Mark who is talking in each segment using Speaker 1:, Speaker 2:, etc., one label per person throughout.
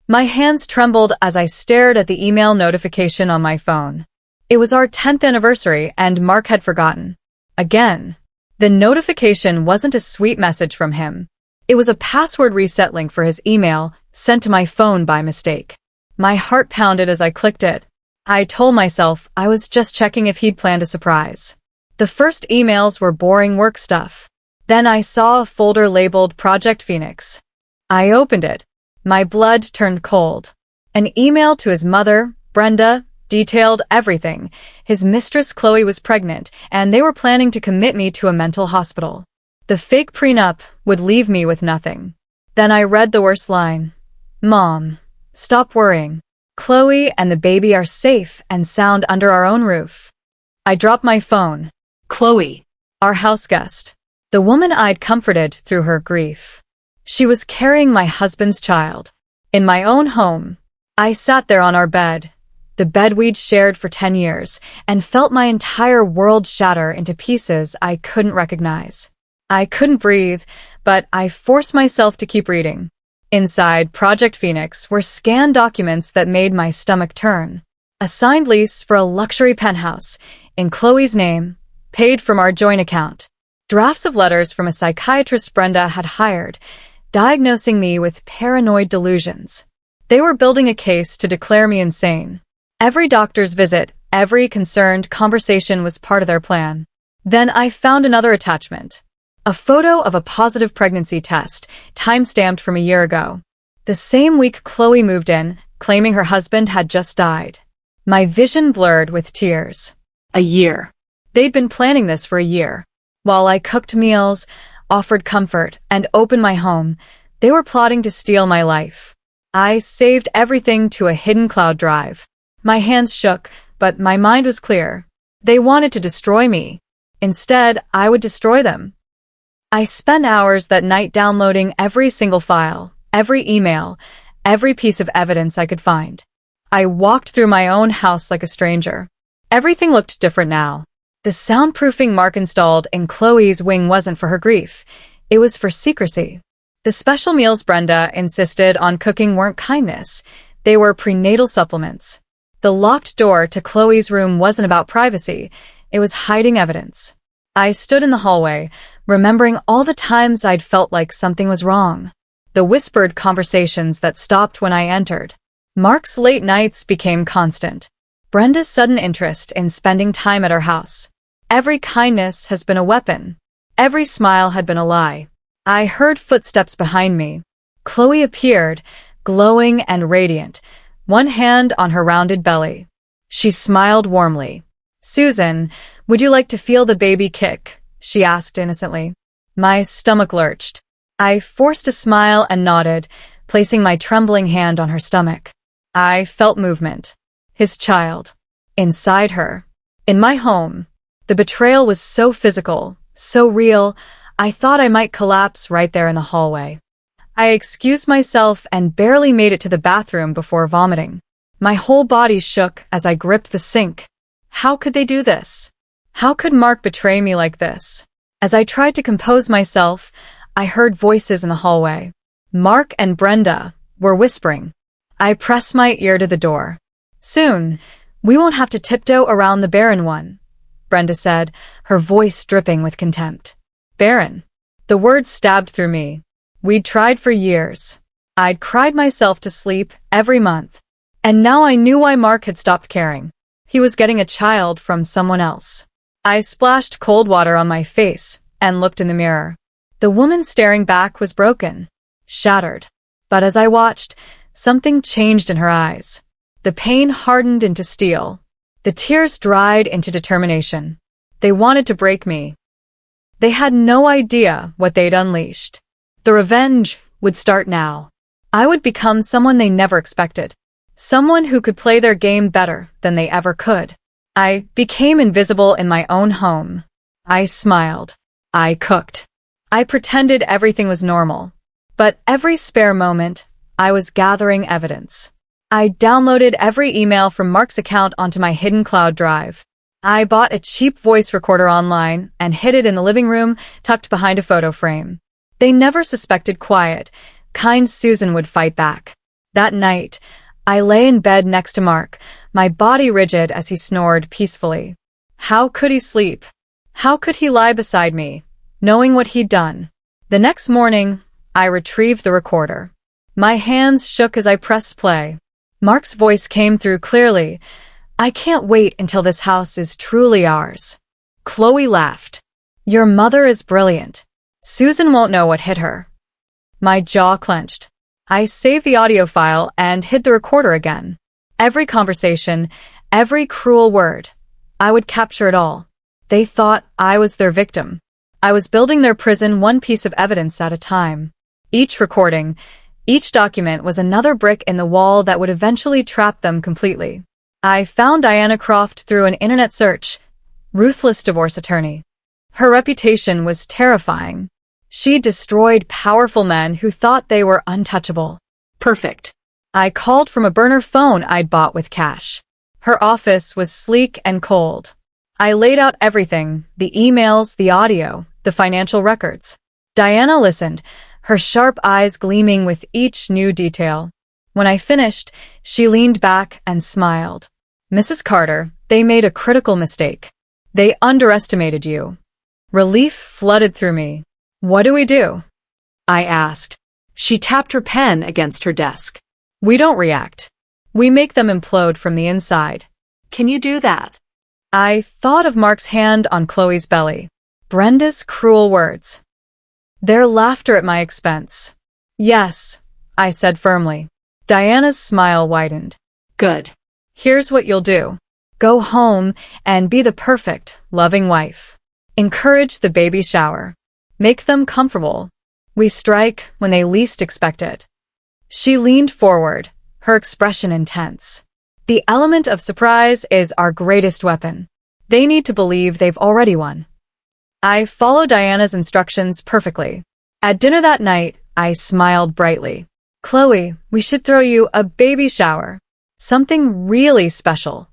Speaker 1: My hands trembled as I stared at the email notification on my phone. It was our 10th anniversary and Mark had forgotten. Again. The notification wasn't a sweet message from him. It was a password reset link for his email, sent to my phone by mistake. My heart pounded as I clicked it. I told myself I was just checking if he'd planned a surprise. The first emails were boring work stuff. Then I saw a folder labeled Project Phoenix. I opened it. My blood turned cold. An email to his mother, Brenda, detailed everything. His mistress Chloe was pregnant, and they were planning to commit me to a mental hospital. The fake prenup would leave me with nothing. Then I read the worst line. Mom, stop worrying. Chloe and the baby are safe and sound under our own roof. I dropped my phone.
Speaker 2: Chloe.
Speaker 1: Our house guest. The woman I'd comforted through her grief. She was carrying my husband's child. In my own home. I sat there on our bed, the bed we'd shared for 10 years, and felt my entire world shatter into pieces I couldn't recognize. I couldn't breathe, but I forced myself to keep reading. Inside Project Phoenix were scanned documents that made my stomach turn. A signed lease for a luxury penthouse, in Chloe's name, paid from our joint account. Drafts of letters from a psychiatrist Brenda had hired, diagnosing me with paranoid delusions. They were building a case to declare me insane. Every doctor's visit, every concerned conversation was part of their plan. Then I found another attachment. A photo of a positive pregnancy test, time-stamped from a year ago. The same week Chloe moved in, claiming her husband had just died. My vision blurred with tears.
Speaker 2: A year.
Speaker 1: They'd been planning this for a year. While I cooked meals, offered comfort, and opened my home, they were plotting to steal my life. I saved everything to a hidden cloud drive. My hands shook, but my mind was clear. They wanted to destroy me. Instead, I would destroy them. I spent hours that night downloading every single file, every email, every piece of evidence I could find. I walked through my own house like a stranger. Everything looked different now. The soundproofing Mark installed in Chloe's wing wasn't for her grief. It was for secrecy. The special meals Brenda insisted on cooking weren't kindness. They were prenatal supplements. The locked door to Chloe's room wasn't about privacy. It was hiding evidence. I stood in the hallway, remembering all the times I'd felt like something was wrong. The whispered conversations that stopped when I entered. Mark's late nights became constant. Brenda's sudden interest in spending time at our house. Every kindness has been a weapon. Every smile had been a lie. I heard footsteps behind me. Chloe appeared, glowing and radiant, one hand on her rounded belly. She smiled warmly. Susan, would you like to feel the baby kick? She asked innocently. My stomach lurched. I forced a smile and nodded, placing my trembling hand on her stomach. I felt movement. His child. Inside her. In my home. The betrayal was so physical, so real, I thought I might collapse right there in the hallway. I excused myself and barely made it to the bathroom before vomiting. My whole body shook as I gripped the sink. How could they do this? How could Mark betray me like this? As I tried to compose myself, I heard voices in the hallway. Mark and Brenda were whispering. I pressed my ear to the door. Soon, we won't have to tiptoe around the barren one, Brenda said, her voice dripping with contempt. Barren. The word stabbed through me. We'd tried for years. I'd cried myself to sleep every month. And now I knew why Mark had stopped caring. He was getting a child from someone else. I splashed cold water on my face and looked in the mirror. The woman staring back was broken, shattered. But as I watched, something changed in her eyes. The pain hardened into steel. The tears dried into determination. They wanted to break me. They had no idea what they'd unleashed. The revenge would start now. I would become someone they never expected. Someone who could play their game better than they ever could. I became invisible in my own home. I smiled. I cooked. I pretended everything was normal. But every spare moment, I was gathering evidence. I downloaded every email from Mark's account onto my hidden cloud drive. I bought a cheap voice recorder online and hid it in the living room, tucked behind a photo frame. They never suspected quiet, kind Susan would fight back. That night, I lay in bed next to Mark, my body rigid as he snored peacefully. How could he sleep? How could he lie beside me, knowing what he'd done? The next morning, I retrieved the recorder. My hands shook as I pressed play. Mark's voice came through clearly. "I can't wait until this house is truly ours." Chloe laughed. "Your mother is brilliant. Susan won't know what hit her." My jaw clenched. I saved the audio file and hid the recorder again. Every conversation, every cruel word, I would capture it all. They thought I was their victim. I was building their prison one piece of evidence at a time. Each recording, each document was another brick in the wall that would eventually trap them completely. I found Diana Croft through an internet search, ruthless divorce attorney. Her reputation was terrifying. She destroyed powerful men who thought they were untouchable. Perfect. I called from a burner phone I'd bought with cash. Her office was sleek and cold. I laid out everything, the emails, the audio, the financial records. Diana listened, her sharp eyes gleaming with each new detail. When I finished, she leaned back and smiled. "Mrs. Carter, they made a critical mistake. They underestimated you." Relief flooded through me. "What do we do?" I asked. She tapped her pen against her desk. "We don't react. We make them implode from the inside." "Can you do that?" I thought of Mark's hand on Chloe's belly. Brenda's cruel words. Their laughter at my expense. "Yes," I said firmly. Diana's smile widened. "Good. Here's what you'll do. Go home and be the perfect, loving wife. Encourage the baby shower. Make them comfortable. We strike when they least expect it." She leaned forward, her expression intense. The element of surprise is our greatest weapon. They need to believe they've already won. I followed Diana's instructions perfectly. At dinner that night, I smiled brightly. "Chloe, we should throw you a baby shower. Something really special."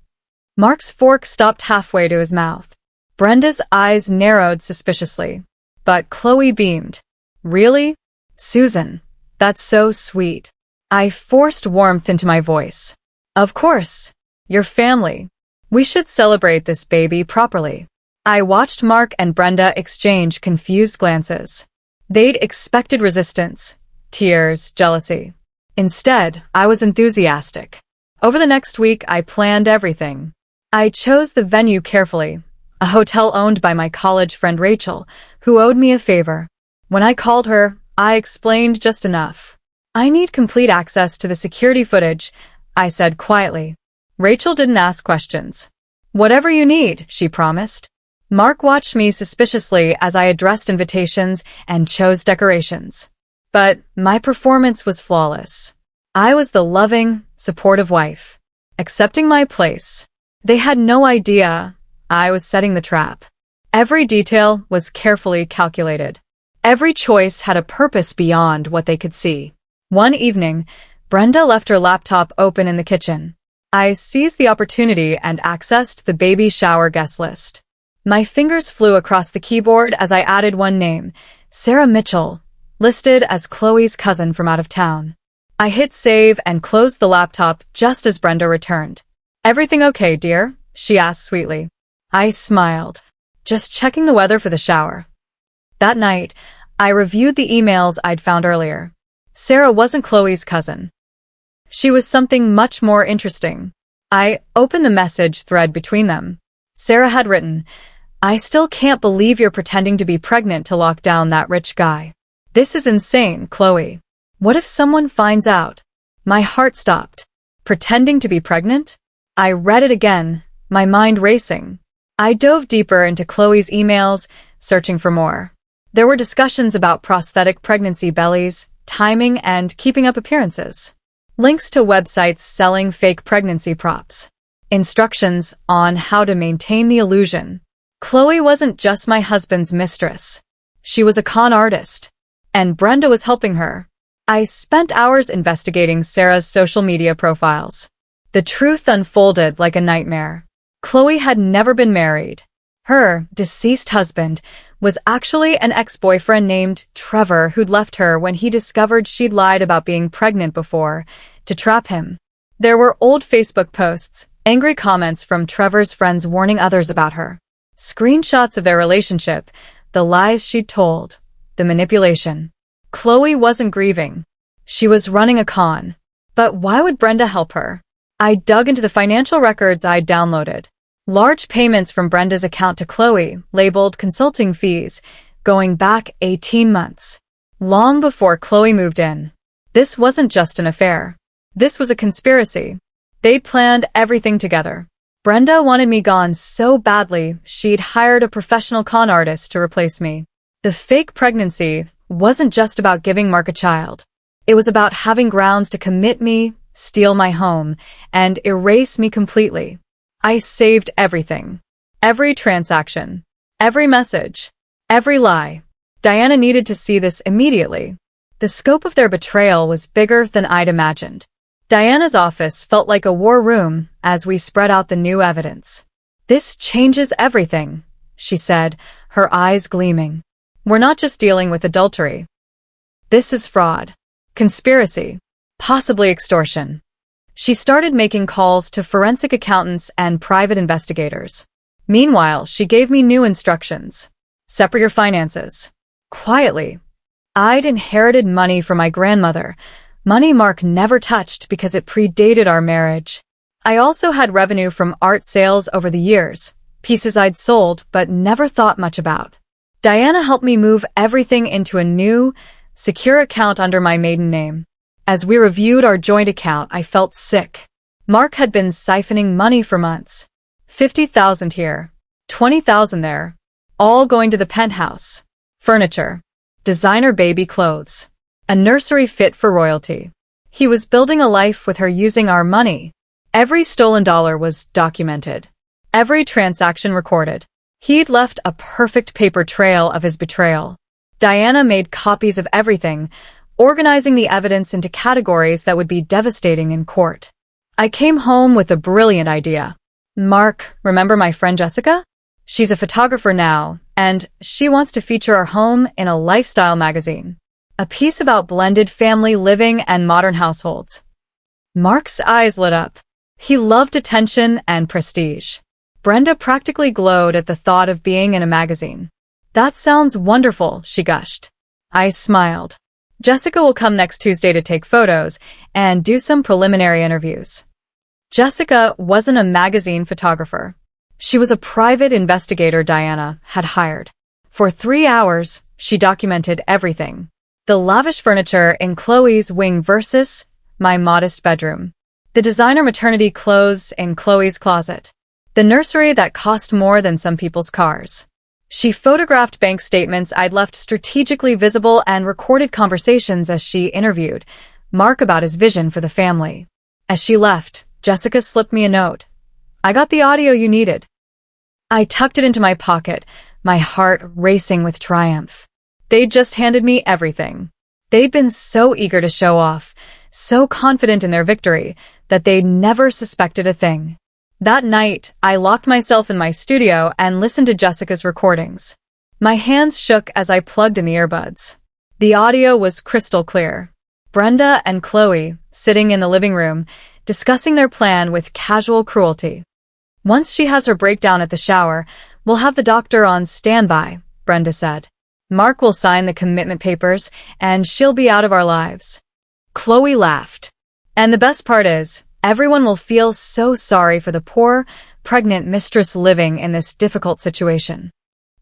Speaker 1: Mark's fork stopped halfway to his mouth. Brenda's eyes narrowed suspiciously. But Chloe beamed. "Really? Susan, that's so sweet." I forced warmth into my voice. "Of course. Your family. We should celebrate this baby properly." I watched Mark and Brenda exchange confused glances. They'd expected resistance, tears, jealousy. Instead, I was enthusiastic. Over the next week, I planned everything. I chose the venue carefully, a hotel owned by my college friend Rachel, who owed me a favor. When I called her, I explained just enough. "I need complete access to the security footage," I said quietly. Rachel didn't ask questions. "Whatever you need," she promised. Mark watched me suspiciously as I addressed invitations and chose decorations. But my performance was flawless. I was the loving, supportive wife, accepting my place. They had no idea I was setting the trap. Every detail was carefully calculated. Every choice had a purpose beyond what they could see. One evening, Brenda left her laptop open in the kitchen. I seized the opportunity and accessed the baby shower guest list. My fingers flew across the keyboard as I added one name, Sarah Mitchell, listed as Chloe's cousin from out of town. I hit save and closed the laptop just as Brenda returned. "Everything okay, dear?" she asked sweetly. I smiled. "Just checking the weather for the shower." That night, I reviewed the emails I'd found earlier. Sarah wasn't Chloe's cousin. She was something much more interesting. I opened the message thread between them. Sarah had written, "I still can't believe you're pretending to be pregnant to lock down that rich guy. This is insane, Chloe. What if someone finds out?" My heart stopped. Pretending to be pregnant? I read it again, my mind racing. I dove deeper into Chloe's emails, searching for more. There were discussions about prosthetic pregnancy bellies, timing, and keeping up appearances. Links to websites selling fake pregnancy props. Instructions on how to maintain the illusion. Chloe wasn't just my husband's mistress. She was a con artist. And Brenda was helping her. I spent hours investigating Sarah's social media profiles. The truth unfolded like a nightmare. Chloe had never been married. Her deceased husband was actually an ex-boyfriend named Trevor who'd left her when he discovered she'd lied about being pregnant before, to trap him. There were old Facebook posts, angry comments from Trevor's friends warning others about her, screenshots of their relationship, the lies she'd told, the manipulation. Chloe wasn't grieving. She was running a con. But why would Brenda help her? I dug into the financial records I'd downloaded. Large payments from Brenda's account to Chloe, labeled consulting fees, going back 18 months. Long before Chloe moved in. This wasn't just an affair. This was a conspiracy. They'd planned everything together. Brenda wanted me gone so badly, she'd hired a professional con artist to replace me. The fake pregnancy wasn't just about giving Mark a child. It was about having grounds to commit me, steal my home, and erase me completely. I saved everything. Every transaction. Every message. Every lie. Diana needed to see this immediately. The scope of their betrayal was bigger than I'd imagined. Diana's office felt like a war room as we spread out the new evidence. "This changes everything," she said, her eyes gleaming. "We're not just dealing with adultery. This is fraud, conspiracy, possibly extortion." She started making calls to forensic accountants and private investigators. Meanwhile, she gave me new instructions. "Separate your finances." Quietly. I'd inherited money from my grandmother, money Mark never touched because it predated our marriage. I also had revenue from art sales over the years, pieces I'd sold but never thought much about. Diana helped me move everything into a new, secure account under my maiden name. As we reviewed our joint account, I felt sick. Mark had been siphoning money for months. 50,000 here, 20,000 there, all going to the penthouse. Furniture, designer baby clothes, a nursery fit for royalty. He was building a life with her using our money. Every stolen dollar was documented. Every transaction recorded. He'd left a perfect paper trail of his betrayal. Diana made copies of everything, organizing the evidence into categories that would be devastating in court. I came home with a brilliant idea. "Mark, remember my friend Jessica? She's a photographer now, and she wants to feature our home in a lifestyle magazine. A piece about blended family living and modern households." Mark's eyes lit up. He loved attention and prestige. Brenda practically glowed at the thought of being in a magazine. "That sounds wonderful," she gushed. I smiled. "Jessica will come next Tuesday to take photos and do some preliminary interviews." Jessica wasn't a magazine photographer. She was a private investigator Diana had hired. For 3 hours, she documented everything. The lavish furniture in Chloe's wing versus my modest bedroom. The designer maternity clothes in Chloe's closet. The nursery that cost more than some people's cars. She photographed bank statements I'd left strategically visible and recorded conversations as she interviewed Mark about his vision for the family. As she left, Jessica slipped me a note. "I got the audio you needed." I tucked it into my pocket, my heart racing with triumph. They'd just handed me everything. They'd been so eager to show off, so confident in their victory, that they'd never suspected a thing. That night, I locked myself in my studio and listened to Jessica's recordings. My hands shook as I plugged in the earbuds. The audio was crystal clear. Brenda and Chloe, sitting in the living room, discussing their plan with casual cruelty. "Once she has her breakdown at the shower, we'll have the doctor on standby," Brenda said. "Mark will sign the commitment papers, and she'll be out of our lives." Chloe laughed. "And the best part is, everyone will feel so sorry for the poor, pregnant mistress living in this difficult situation."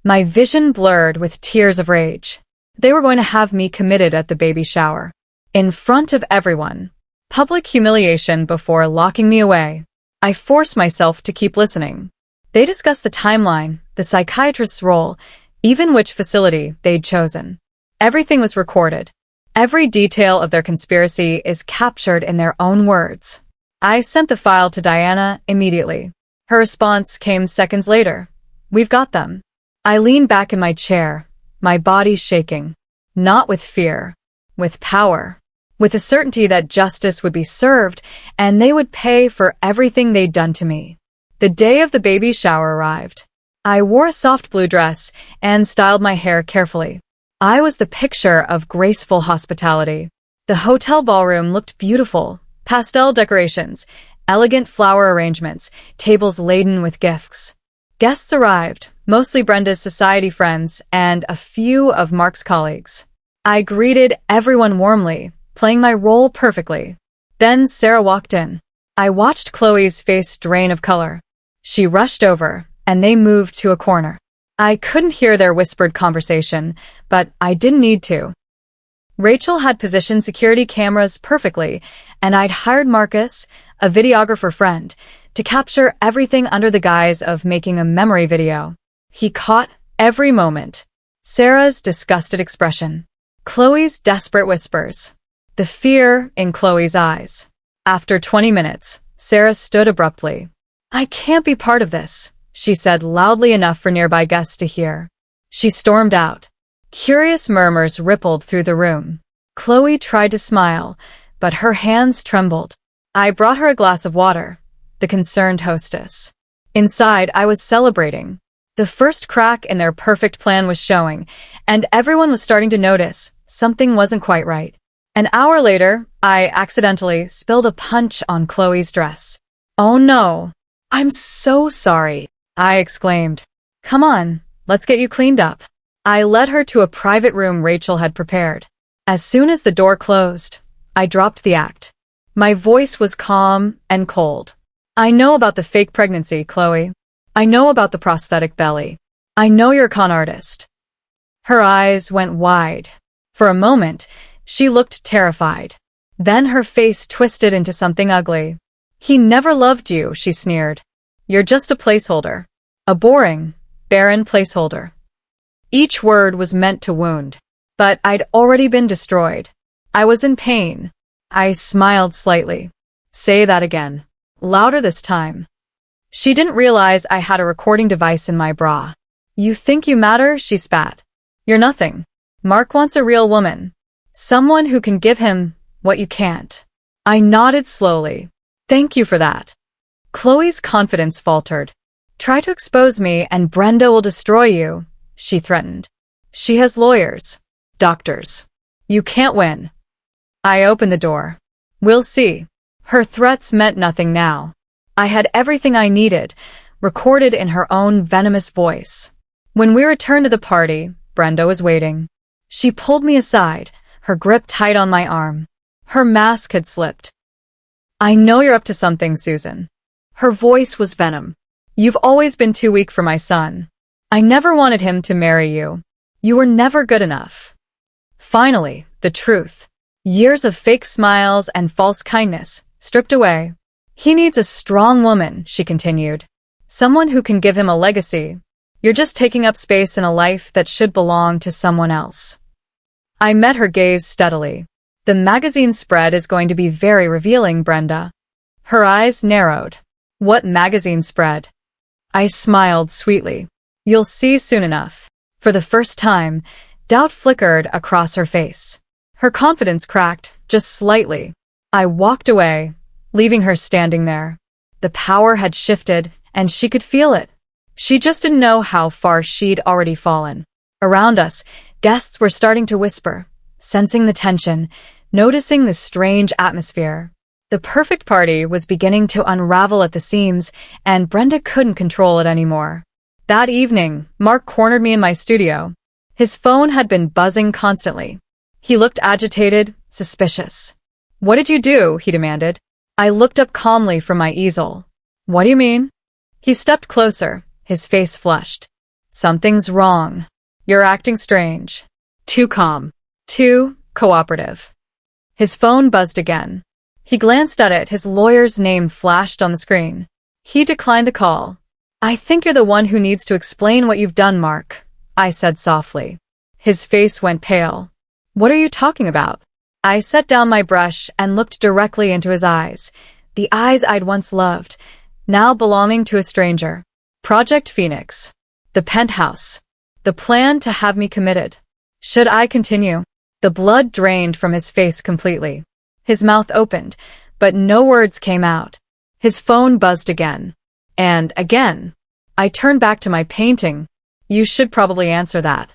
Speaker 1: My vision blurred with tears of rage. They were going to have me committed at the baby shower. In front of everyone. Public humiliation before locking me away. I forced myself to keep listening. They discussed the timeline, the psychiatrist's role, even which facility they'd chosen. Everything was recorded. Every detail of their conspiracy is captured in their own words. I sent the file to Diana immediately. Her response came seconds later. "We've got them." I leaned back in my chair, my body shaking. Not with fear, with power. With the certainty that justice would be served and they would pay for everything they'd done to me. The day of the baby shower arrived. I wore a soft blue dress and styled my hair carefully. I was the picture of graceful hospitality. The hotel ballroom looked beautiful, Pastel decorations, elegant flower arrangements, tables laden with gifts. Guests arrived, mostly Brenda's society friends and a few of Mark's colleagues. I greeted everyone warmly, playing my role perfectly. Then Sarah walked in. I watched Chloe's face drain of color. She rushed over, and they moved to a corner. I couldn't hear their whispered conversation, but I didn't need to. Rachel had positioned security cameras perfectly, and I'd hired Marcus, a videographer friend, to capture everything under the guise of making a memory video. He caught every moment. Sarah's disgusted expression. Chloe's desperate whispers. The fear in Chloe's eyes. After 20 minutes, Sarah stood abruptly. "I can't be part of this," she said loudly enough for nearby guests to hear. She stormed out. Curious murmurs rippled through the room. Chloe tried to smile, but her hands trembled. I brought her a glass of water, the concerned hostess. Inside, I was celebrating. The first crack in their perfect plan was showing, and everyone was starting to notice something wasn't quite right. An hour later, I accidentally spilled a punch on Chloe's dress. "Oh no! I'm so sorry," I exclaimed. "Come on, let's get you cleaned up." I led her to a private room Rachel had prepared. As soon as the door closed, I dropped the act. My voice was calm and cold. "I know about the fake pregnancy, Chloe. I know about the prosthetic belly. I know you're a con artist." Her eyes went wide. For a moment, she looked terrified. Then her face twisted into something ugly. "He never loved you," she sneered. "You're just a placeholder. A boring, barren placeholder." Each word was meant to wound. But I'd already been destroyed. I was in pain. I smiled slightly. "Say that again. Louder this time." She didn't realize I had a recording device in my bra. "You think you matter?" she spat. "You're nothing. Mark wants a real woman. Someone who can give him what you can't." I nodded slowly. "Thank you for that." Chloe's confidence faltered. "Try to expose me and Brenda will destroy you," she threatened. "She has lawyers, doctors. You can't win." I opened the door. "We'll see." Her threats meant nothing now. I had everything I needed, recorded in her own venomous voice. When we returned to the party, Brenda was waiting. She pulled me aside, her grip tight on my arm. Her mask had slipped. "I know you're up to something, Susan." Her voice was venom. "You've always been too weak for my son. I never wanted him to marry you. You were never good enough." Finally, the truth. Years of fake smiles and false kindness, stripped away. "He needs a strong woman," she continued. "Someone who can give him a legacy. You're just taking up space in a life that should belong to someone else." I met her gaze steadily. "The magazine spread is going to be very revealing, Brenda." Her eyes narrowed. "What magazine spread?" I smiled sweetly. "You'll see soon enough." For the first time, doubt flickered across her face. Her confidence cracked, just slightly. I walked away, leaving her standing there. The power had shifted, and she could feel it. She just didn't know how far she'd already fallen. Around us, guests were starting to whisper, sensing the tension, noticing the strange atmosphere. The perfect party was beginning to unravel at the seams, and Brenda couldn't control it anymore. That evening, Mark cornered me in my studio. His phone had been buzzing constantly. He looked agitated, suspicious. "What did you do?" he demanded. I looked up calmly from my easel. "What do you mean?" He stepped closer, his face flushed. "Something's wrong. You're acting strange. Too calm. Too cooperative." His phone buzzed again. He glanced at it, his lawyer's name flashed on the screen. He declined the call. "I think you're the one who needs to explain what you've done, Mark," I said softly. His face went pale. "What are you talking about?" I set down my brush and looked directly into his eyes, the eyes I'd once loved, now belonging to a stranger. Project Phoenix. The penthouse. The plan to have me committed. Should I continue? The blood drained from his face completely. His mouth opened, but no words came out. His phone buzzed again. And again. I turned back to my painting. "You should probably answer that."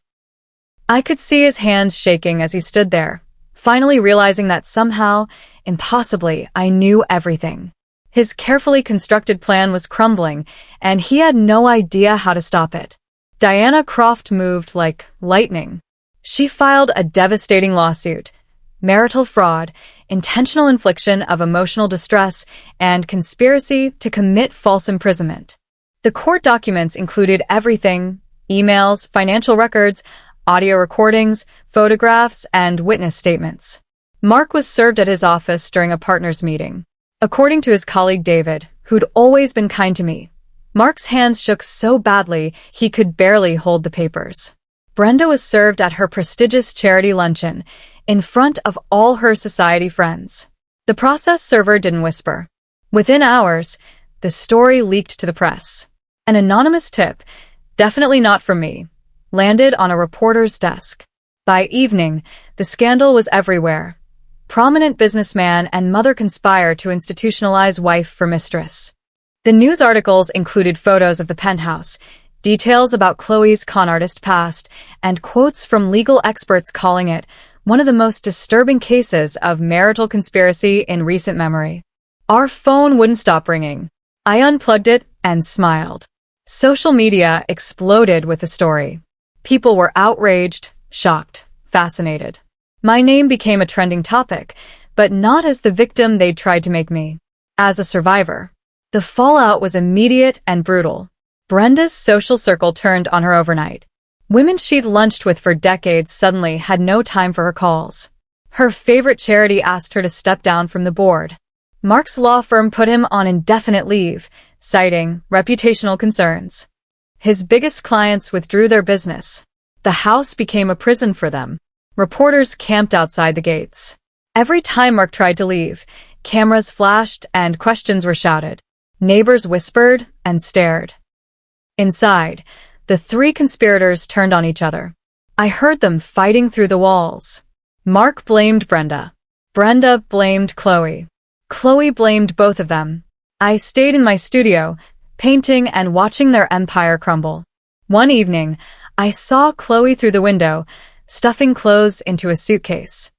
Speaker 1: I could see his hands shaking as he stood there, finally realizing that somehow Impossibly, I knew everything. His carefully constructed plan was crumbling, and he had no idea how to stop it. Diana Croft moved like lightning. She filed a devastating lawsuit: marital fraud, intentional infliction of emotional distress, and conspiracy to commit false imprisonment. The court documents included everything: emails, financial records, audio recordings, photographs, and witness statements. Mark was served at his office during a partners' meeting. According to his colleague David, who'd always been kind to me, Mark's hands shook so badly he could barely hold the papers. Brenda was served at her prestigious charity luncheon, in front of all her society friends. The process server didn't whisper. Within hours, the story leaked to the press. An anonymous tip, definitely not from me, landed on a reporter's desk. By evening, the scandal was everywhere. Prominent businessman and mother conspire to institutionalize wife for mistress. The news articles included photos of the penthouse, details about Chloe's con artist past, and quotes from legal experts calling it one of the most disturbing cases of marital conspiracy in recent memory. Our phone wouldn't stop ringing. I unplugged it and smiled. Social media exploded with the story. People were outraged, shocked, fascinated. My name became a trending topic, but not as the victim they'd tried to make me. As a survivor. The fallout was immediate and brutal. Brenda's social circle turned on her overnight. Women she'd lunched with for decades suddenly had no time for her calls. Her favorite charity asked her to step down from the board. Mark's law firm put him on indefinite leave, citing reputational concerns. His biggest clients withdrew their business. The house became a prison for them. Reporters camped outside the gates. Every time Mark tried to leave, cameras flashed and questions were shouted. Neighbors whispered and stared. Inside, the three conspirators turned on each other. I heard them fighting through the walls. Mark blamed Brenda. Brenda blamed Chloe. Chloe blamed both of them. I stayed in my studio, painting and watching their empire crumble. One evening, I saw Chloe through the window, stuffing clothes into a suitcase.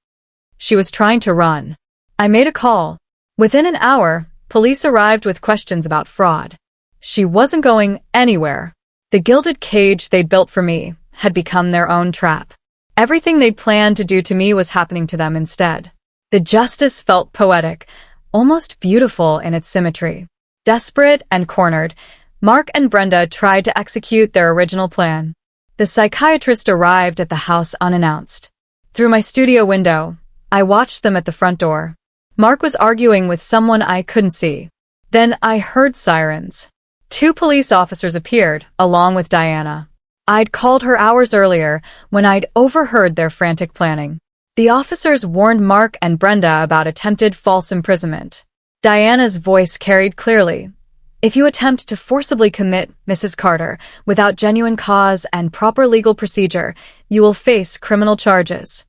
Speaker 1: She was trying to run. I made a call. Within an hour, police arrived with questions about fraud. She wasn't going anywhere. The gilded cage they'd built for me had become their own trap. Everything they'd planned to do to me was happening to them instead. The justice felt poetic, almost beautiful in its symmetry. Desperate and cornered, Mark and Brenda tried to execute their original plan. The psychiatrist arrived at the house unannounced. Through my studio window, I watched them at the front door. Mark was arguing with someone I couldn't see. Then I heard sirens. 2 police officers appeared, along with Diana. I'd called her hours earlier when I'd overheard their frantic planning. The officers warned Mark and Brenda about attempted false imprisonment. Diana's voice carried clearly. If you attempt to forcibly commit Mrs. Carter without genuine cause and proper legal procedure, you will face criminal charges.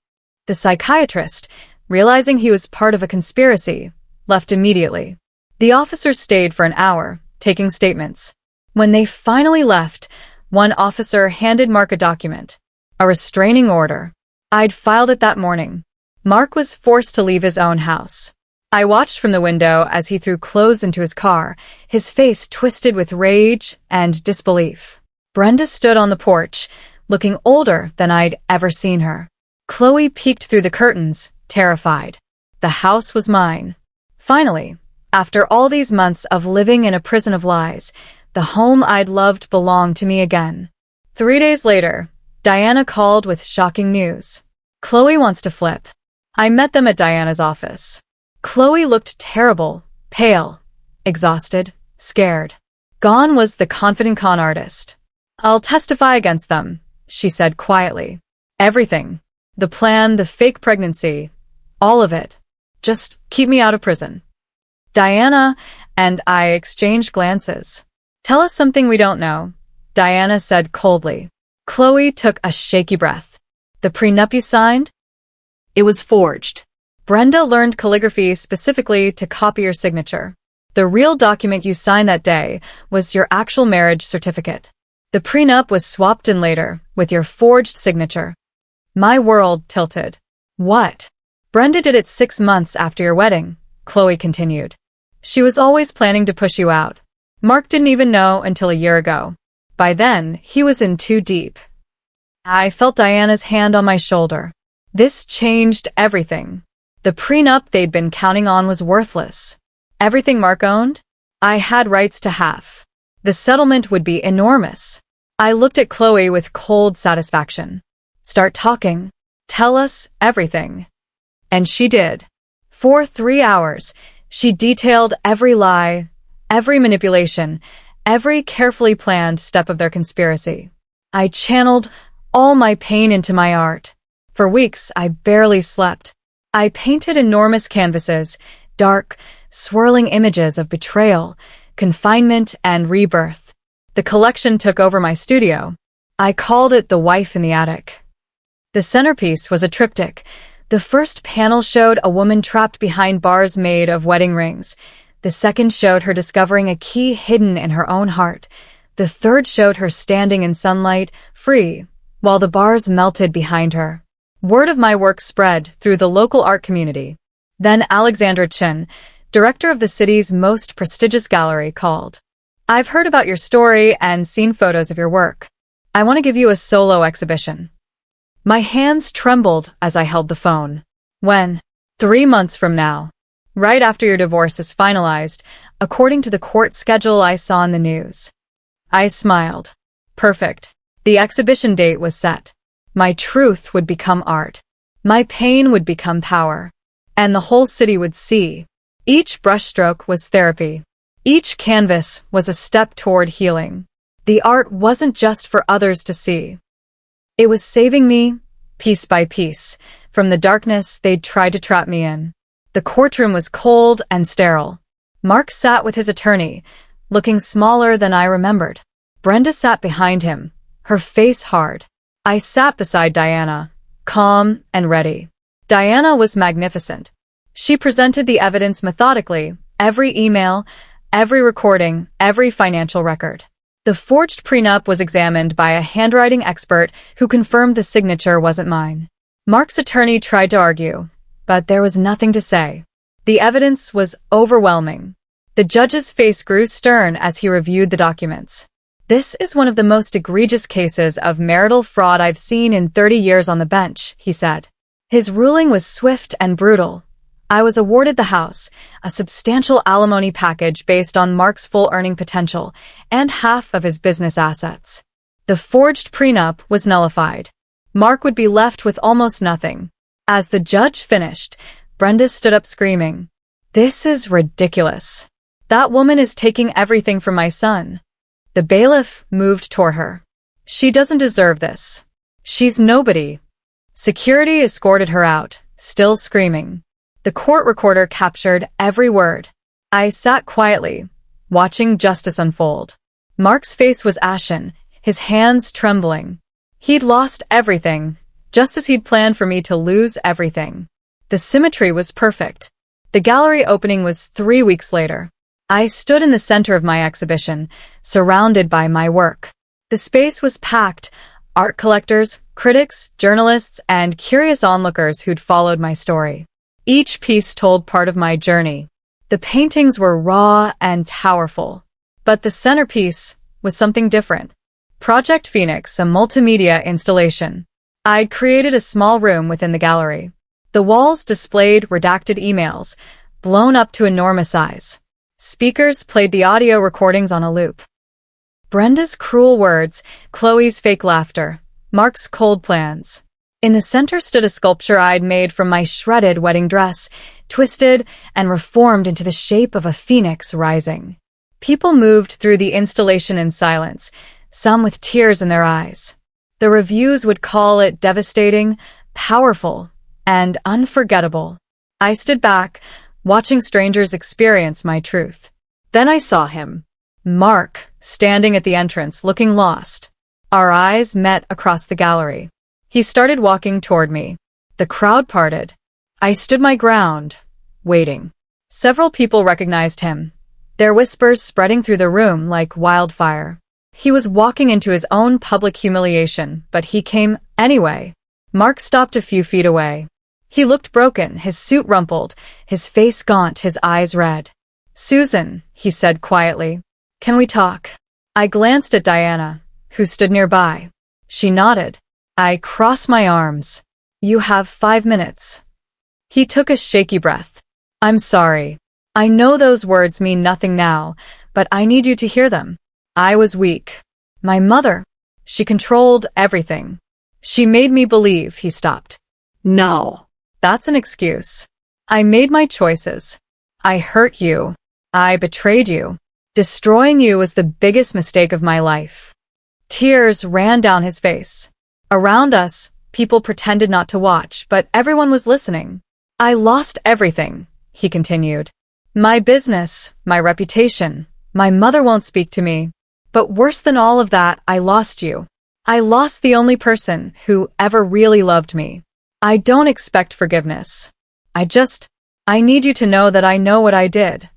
Speaker 1: The psychiatrist, realizing he was part of a conspiracy, left immediately. The officers stayed for an hour, taking statements. When they finally left, one officer handed Mark a document, a restraining order. I'd filed it that morning. Mark was forced to leave his own house. I watched from the window as he threw clothes into his car, his face twisted with rage and disbelief. Brenda stood on the porch, looking older than I'd ever seen her. Chloe peeked through the curtains, terrified. The house was mine. Finally, after all these months of living in a prison of lies, the home I'd loved belonged to me again. 3 days later, Diana called with shocking news. Chloe wants to flip. I met them at Diana's office. Chloe looked terrible, pale, exhausted, scared. Gone was the confident con artist. I'll testify against them, she said quietly. Everything. The plan, the fake pregnancy, all of it. Just keep me out of prison. Diana and I exchanged glances. Tell us something we don't know, Diana said coldly. Chloe took a shaky breath. The prenup you signed? It was forged. Brenda learned calligraphy specifically to copy your signature. The real document you signed that day was your actual marriage certificate. The prenup was swapped in later with your forged signature. My world tilted. What? Brenda did it 6 months after your wedding, Chloe continued. She was always planning to push you out. Mark didn't even know until a year ago. By then, he was in too deep. I felt Diana's hand on my shoulder. This changed everything. The prenup they'd been counting on was worthless. Everything Mark owned? I had rights to half. The settlement would be enormous. I looked at Chloe with cold satisfaction. Start talking. Tell us everything. And she did. For 3 hours, she detailed every lie, every manipulation, every carefully planned step of their conspiracy. I channeled all my pain into my art. For weeks, I barely slept. I painted enormous canvases, dark, swirling images of betrayal, confinement, and rebirth. The collection took over my studio. I called it The Wife in the Attic. The centerpiece was a triptych. The first panel showed a woman trapped behind bars made of wedding rings. The second showed her discovering a key hidden in her own heart. The third showed her standing in sunlight, free, while the bars melted behind her. Word of my work spread through the local art community. Then Alexandra Chin, director of the city's most prestigious gallery, called. I've heard about your story and seen photos of your work. I want to give you a solo exhibition. My hands trembled as I held the phone. When? 3 months from now. Right after your divorce is finalized, according to the court schedule I saw in the news. I smiled. Perfect. The exhibition date was set. My truth would become art. My pain would become power. And the whole city would see. Each brushstroke was therapy. Each canvas was a step toward healing. The art wasn't just for others to see. It was saving me, piece by piece, from the darkness they'd tried to trap me in. The courtroom was cold and sterile. Mark sat with his attorney, looking smaller than I remembered. Brenda sat behind him, her face hard. I sat beside Diana, calm and ready. Diana was magnificent. She presented the evidence methodically, every email, every recording, every financial record. The forged prenup was examined by a handwriting expert who confirmed the signature wasn't mine. Mark's attorney tried to argue, but there was nothing to say. The evidence was overwhelming. The judge's face grew stern as he reviewed the documents. This is one of the most egregious cases of marital fraud I've seen in 30 years on the bench, he said. His ruling was swift and brutal. I was awarded the house, a substantial alimony package based on Mark's full earning potential, and half of his business assets. The forged prenup was nullified. Mark would be left with almost nothing. As the judge finished, Brenda stood up screaming, "This is ridiculous. That woman is taking everything from my son." The bailiff moved toward her. "She doesn't deserve this. She's nobody." Security escorted her out, still screaming. The court recorder captured every word. I sat quietly, watching justice unfold. Mark's face was ashen, his hands trembling. He'd lost everything, just as he'd planned for me to lose everything. The symmetry was perfect. The gallery opening was 3 weeks later. I stood in the center of my exhibition, surrounded by my work. The space was packed, art collectors, critics, journalists, and curious onlookers who'd followed my story. Each piece told part of my journey. The paintings were raw and powerful. But the centerpiece was something different. Project Phoenix, a multimedia installation. I'd created a small room within the gallery. The walls displayed redacted emails, blown up to enormous size. Speakers played the audio recordings on a loop. Brenda's cruel words, Chloe's fake laughter, Mark's cold plans. In the center stood a sculpture I'd made from my shredded wedding dress, twisted and reformed into the shape of a phoenix rising. People moved through the installation in silence, some with tears in their eyes. The reviews would call it devastating, powerful, and unforgettable. I stood back, watching strangers experience my truth. Then I saw him, Mark, standing at the entrance, looking lost. Our eyes met across the gallery. He started walking toward me. The crowd parted. I stood my ground, waiting. Several people recognized him, their whispers spreading through the room like wildfire. He was walking into his own public humiliation, but he came anyway. Mark stopped a few feet away. He looked broken, his suit rumpled, his face gaunt, his eyes red. "Susan," he said quietly, "can we talk?" I glanced at Diana, who stood nearby. She nodded. I crossed my arms. "You have 5 minutes." He took a shaky breath. "I'm sorry. I know those words mean nothing now, but I need you to hear them. I was weak. My mother, she controlled everything. She made me believe," he stopped. "No. That's an excuse. I made my choices. I hurt you. I betrayed you. Destroying you was the biggest mistake of my life." Tears ran down his face. Around us, people pretended not to watch, but everyone was listening. "I lost everything," he continued. "My business, my reputation. My mother won't speak to me. But worse than all of that, I lost you. I lost the only person who ever really loved me. I don't expect forgiveness. I need you to know that I know what I did."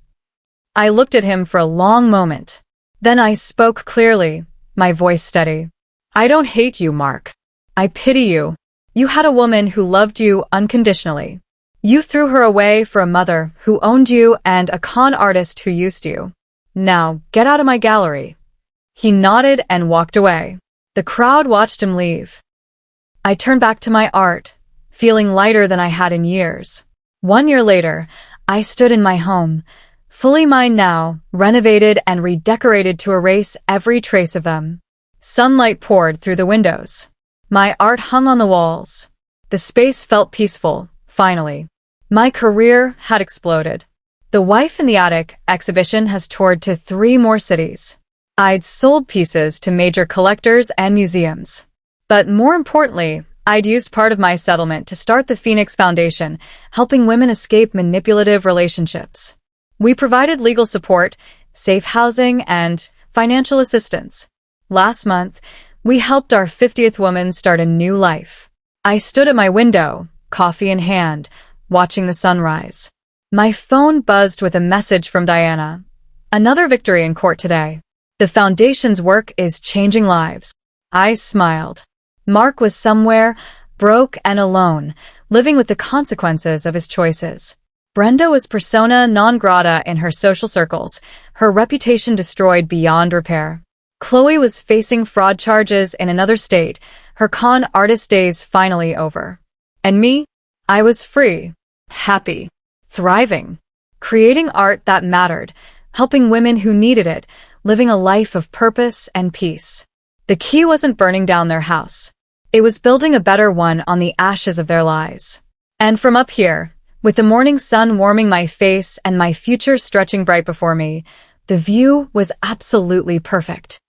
Speaker 1: I looked at him for a long moment. Then I spoke clearly, my voice steady. "I don't hate you, Mark. I pity you. You had a woman who loved you unconditionally. You threw her away for a mother who owned you and a con artist who used you. Now, get out of my gallery." He nodded and walked away. The crowd watched him leave. I turned back to my art, feeling lighter than I had in years. 1 year later, I stood in my home, fully mine now, renovated and redecorated to erase every trace of them. Sunlight poured through the windows. My art hung on the walls. The space felt peaceful, finally. My career had exploded. The Wife in the Attic exhibition has toured to 3 more cities. I'd sold pieces to major collectors and museums. But more importantly, I'd used part of my settlement to start the Phoenix Foundation, helping women escape manipulative relationships. We provided legal support, safe housing, and financial assistance. Last month, we helped our 50th woman start a new life. I stood at my window, coffee in hand, watching the sunrise. My phone buzzed with a message from Diana. "Another victory in court today. The Foundation's work is changing lives." I smiled. Mark was somewhere, broke and alone, living with the consequences of his choices. Brenda was persona non grata in her social circles, her reputation destroyed beyond repair. Chloe was facing fraud charges in another state, her con artist days finally over. And me? I was free, happy, thriving, creating art that mattered, helping women who needed it, living a life of purpose and peace. The key wasn't burning down their house. It was building a better one on the ashes of their lives. And from up here, with the morning sun warming my face and my future stretching bright before me, the view was absolutely perfect.